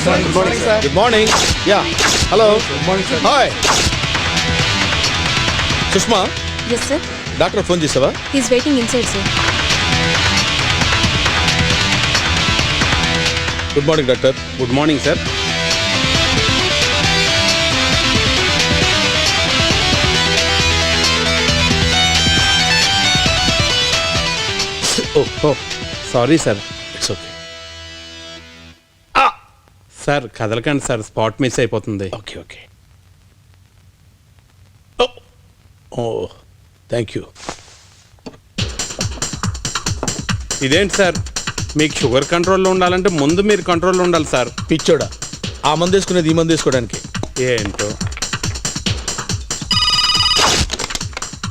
Good morning, sir. Good morning. Yeah. Hello. Good morning, sir. Hi. Sushma. Yes, sir. Doctor phone chesava? He's waiting inside, sir. Good morning, doctor. Good morning, sir. Oh, sorry, sir. It's okay. Sir కదలకండి sir, spot miss అయిపోతుంది. Okay. Oh, thank you. ఇదేంటి sir, మీకు sugar కంట్రోల్లో ఉండాలంటే ముందు మీరు కంట్రోల్లో ఉండాలి సార్. పిచ్చోడా, ఆ మందు వేసుకునేది ఈ మందు వేసుకోవడానికి. ఏంటో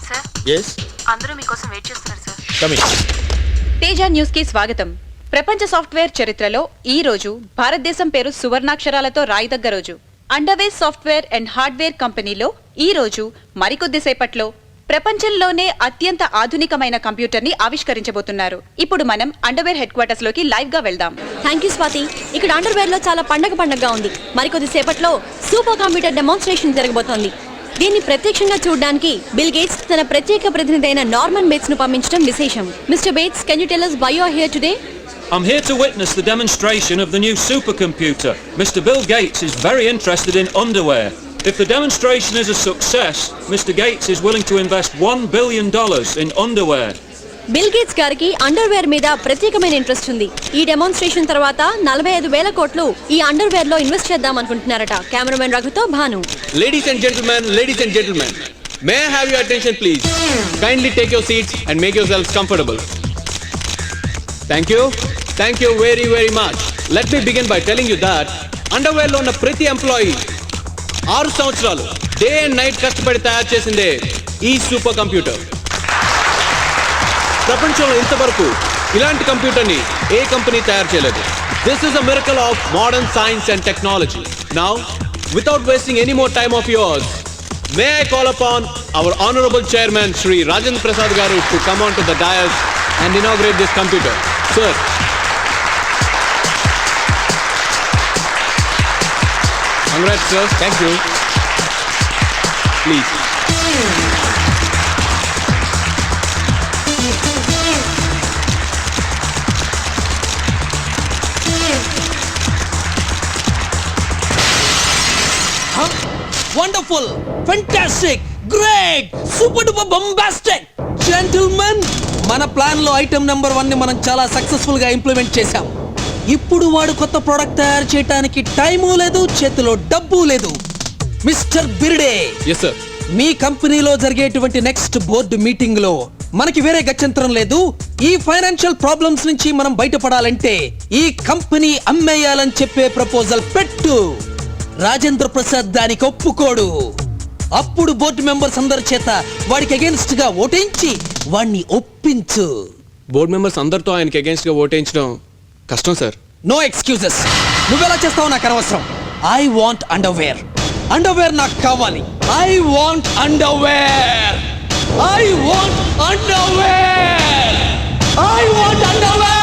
సార్, ఎస్, అందరూ మీకోసం వెయిట్ చేస్తున్నారు సార్. కమింగ్. తేజ న్యూస్ కి స్వాగతం. ప్రపంచ సాఫ్ట్వేర్ చరిత్రలో ఈ రోజు భారతదేశం పేరు సువర్ణాక్షరాలతో రాయిదగ్గ రోజు. అండర్వేర్ సాఫ్ట్వేర్ అండ్ హార్డ్వేర్ కంపెనీలో ఈ రోజు మరికొద్దిసేపట్లో ప్రపంచంలోనే అత్యంత ఆధునికమైన కంప్యూటర్ ని ఆవిష్కరించబోతున్నారు. ఇప్పుడు మనం అండర్వేర్ హెడ్ క్వార్టర్స్ లోకి లైవ్ గా వెళ్దాం. Thank you Swathi. ఇక్కడ అండర్వేర్ లో చాలా పండగగా ఉంది. మరికొద్ది సేపట్లో సూపర్ కంప్యూటర్ డెమాన్స్ట్రేషన్ జరగబోతోంది. దీన్ని ప్రత్యక్షంగా చూడడానికి బిల్ గేట్స్ తన ప్రత్యేక ప్రతినిధి అయిన నార్మన్ బేట్స్ ను పంపించడం విశేషం. Mister beats, can you tell us why you are here today? I'm here to witness the demonstration of the new supercomputer. Mr. Bill Gates is very interested in underwear. If the demonstration is a success, Mr. Gates is willing to invest $1 billion in underwear. Bill gates గారికి underwear మీద ప్రత్యేకమైన interest ఉంది. ఈ demonstration తర్వాత 45,000 కోట్లు ఈ underwear లో invest చేద్దాం అనుకుంటున్నారట. కెమెరామెన్ రఘుతో Bhanu. Ladies and gentlemen, may I have your attention please? Kindly take your seats and make yourselves comfortable. Thank you very much. Let me begin by telling you that underwear లో ఉన్న ప్రతి employee 6 సంవత్సరాలు day and night కష్టపడి తయారు చేసిందే ఈ super computer. ప్రపంచంలో ఇంతవరకు ఇలాంటి కంప్యూటర్ని ఏ కంపెనీ తయారు చేయలేదు. This is a miracle of modern science and technology. Now, without wasting any more time of yours, may I call upon our honorable chairman Shri Rajendra Prasad garu to come on to the dais and inaugurate this computer. Sir. Congrats, sir. Thank you. Please. Wonderful, fantastic, great, super duper bombastic. Gentlemen, మన plan లో item number 1 ని మనం చాలా successful గా implement చేశాం. ఇప్పుడు వాడు కొత్త ప్రోడక్ట్ తయారు చేయడానికి టైము లేదు, చేతిలో డబ్బు లేదు. Mister Birde, Yes, sir. మీ కంపెనీలో జరిగేటువంటి నెక్స్ట్ బోర్డు మీటింగ్ లో మనకి వేరే గత్యంతరం లేదు. ఈ ఫైనాన్షియల్ ప్రాబ్లమ్స్ నుంచి మనం బయటపడాలంటే ఈ కంపెనీ అమ్మేయాలని చెప్పే ప్రపోజల్ పెట్టు. రాజేంద్ర ప్రసాద్ దానికి ఒప్పుకోడు. అప్పుడు బోర్డు మెంబర్స్ అందరి చేత వాడికి అగేన్స్ట్ గా ఓటేయించి వాడిని ఒప్పించు. బోర్డ్ మెంబర్స్ అందరితో ఆయనకి అగేన్స్ట్ గా ఓటేయించడం కష్టం సార్. No excuses. నువ్వెలా చేస్తావు నాకు అనవసరం. I want underwear. అండర్వేర్ నాకు కావాలి. I want underwear. I want underwear. I want underwear.